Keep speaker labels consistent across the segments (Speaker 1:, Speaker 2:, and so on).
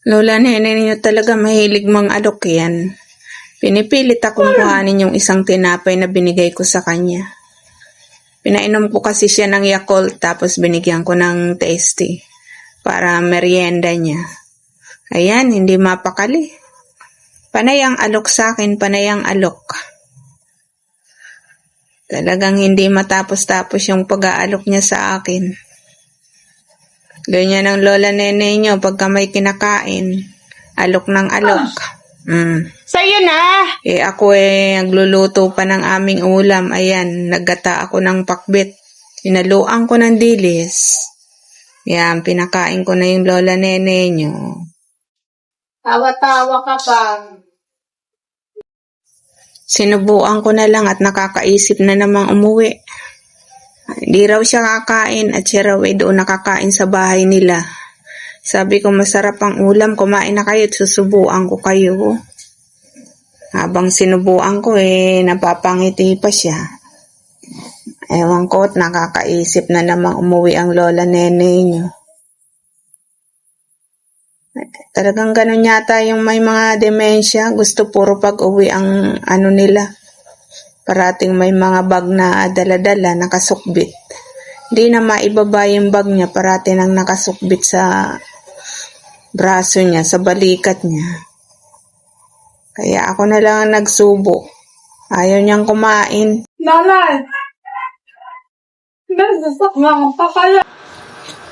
Speaker 1: Lola Nene niyo talaga mahilig mang-alok yan. Pinipilit akong kuhanin yung isang tinapay na binigay ko sa kanya. Pinainom ko kasi siya ng Yakult tapos binigyan ko ng Tasty para merienda niya. Ayan, hindi mapakali. Panay ang alok sa akin, panay ang alok. Talagang hindi matapos-tapos yung pag-aalok niya sa akin. Ganyan ang Lola Nene niyo pagka may kinakain. Alok ng alok.
Speaker 2: Sa'yo na!
Speaker 1: Ako nagluluto pa ng aming ulam. Ayan, naggata ako ng pakbit. Hinaluan ko ng dilis. Yan, pinakain ko na yung Lola Nene nyo.
Speaker 2: Tawa-tawa ka pa.
Speaker 1: Sinubuan ko na lang at nakakaisip na namang umuwi. Hindi raw siya kakain at siya raw doon nakakain sa bahay nila. Sabi ko masarap ang ulam, kumain na kayo at susubuan ko kayo. Habang sinubuan ko napapangiti pa siya. Ewan ko at nakakaisip na namang umuwi ang Lola Nene nyo. Talagang ganun yata yung may mga demensya. Gusto puro pag-uwi ang nila. Parating may mga bag na dala-dala, nakasukbit. Hindi na maibaba yung bag niya, parating nang nakasukbit sa braso niya, sa balikat niya. Kaya ako na lang ang nagsubo. Ayaw niyang kumain.
Speaker 2: Nanay! Nasasakyan pa kaya?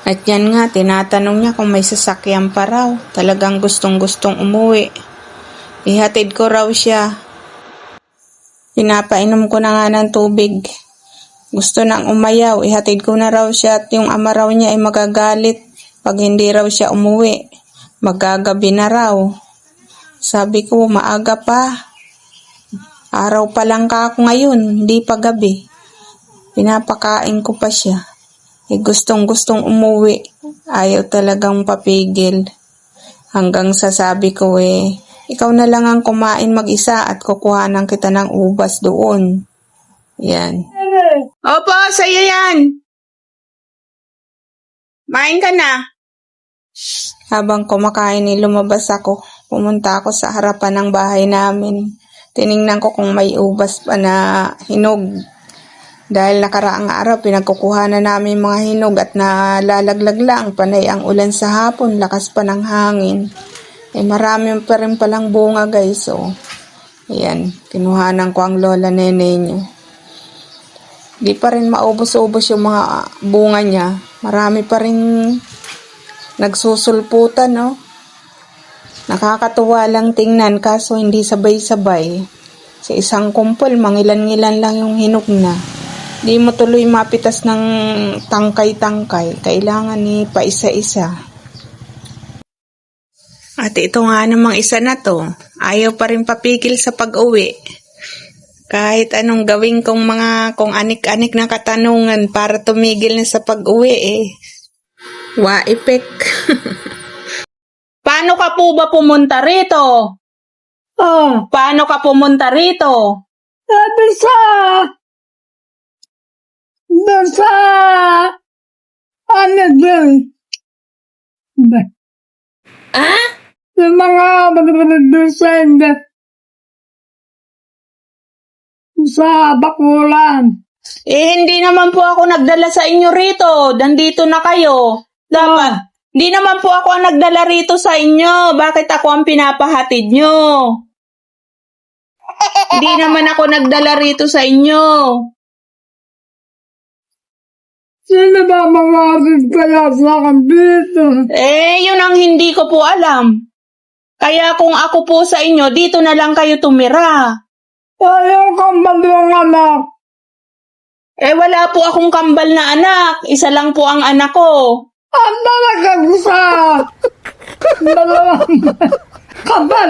Speaker 1: At yan nga, tinatanong niya kung may sasakyan pa raw. Talagang gustong-gustong umuwi. Ihatid ko raw siya. Pinapainom ko na nga ng tubig. Gusto nang umayaw. Ihatid ko na raw siya at yung ama raw niya ay magagalit pag hindi raw siya umuwi. Magagabi na raw. Sabi ko, maaga pa. Araw pa lang ka ako ngayon, hindi pa gabi. Pinapakain ko pa siya. Gustong-gustong umuwi. Ayaw talagang papigil. Hanggang sasabi ko ikaw na lang ang kumain mag-isa at kukuhanan kita ng ubas doon. Yan. Opo, sa'yo yan. Main ka na. Habang kumakain lumabas ako. Pumunta ako sa harapan ng bahay namin. Tiningnan ko kung may ubas pa na hinog. Dahil nakaraang araw, pinagkukuha na namin mga hinog at nalalaglag lang. Panay ang ulan sa hapon, lakas pa ng hangin. Marami pa rin palang bunga guys. Ayan, kinuhanan ko ang Lola Nene nyo. Di pa rin maubos-ubos yung mga bunga niya. Marami pa rin nagsusulputan, no? Nakakatuwa lang tingnan kaso hindi sabay-sabay. Sa isang kumpol, mangilan-ngilan lang yung hinog na. Di mo tuloy mapitas ng tangkay-tangkay. Kailangan paisa-isa. At ito nga namang isa na to. Ayaw pa rin papigil sa pag-uwi. Kahit anong gawin kong kung anik-anik na katanungan para tumigil na sa pag-uwi Waipek.
Speaker 2: Paano ka po ba pumunta rito? Paano ka pumunta rito? Doon sa doon. Yung mga doon sa bakulan. Hindi naman po ako nagdala sa inyo rito. Nandito na kayo. Dapat. Hindi naman po ako ang nagdala rito sa inyo. Bakit ako ang pinapahatid nyo? Hindi naman ako nagdala rito sa inyo. Sino ba mga kaya sa akin dito? Yun ang hindi ko po alam. Kaya kung ako po sa inyo, dito na lang kayo tumira. Yung kambal yung anak. Wala po akong kambal na anak. Isa lang po ang anak ko. Ang talaga gusa. Dalawang kambal.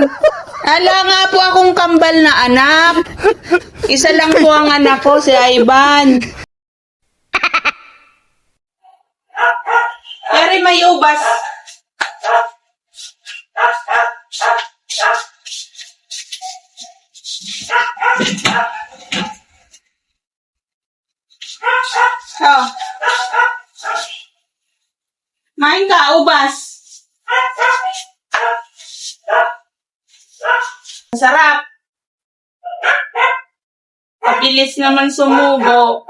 Speaker 2: Ala nga po akong kambal na anak. Isa lang po ang anak ko, si Ivan. Yari may ubas. Main ka, ubas. Sarap. Pabilis naman sumubo.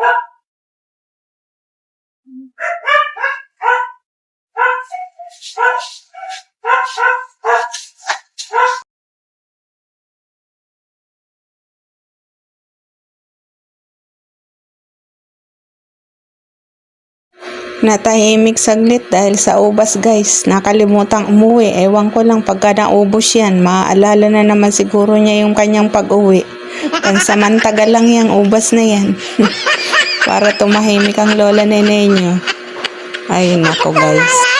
Speaker 1: Natahimik saglit dahil sa ubas guys. Nakalimutang umuwi. Ewan ko lang pagka naubos yan. Maaalala na naman siguro niya yung kanyang pag-uwi. Pansamantagal lang yung ubas na yan. Para tumahimik ang lola nene nyo. Ay nako guys.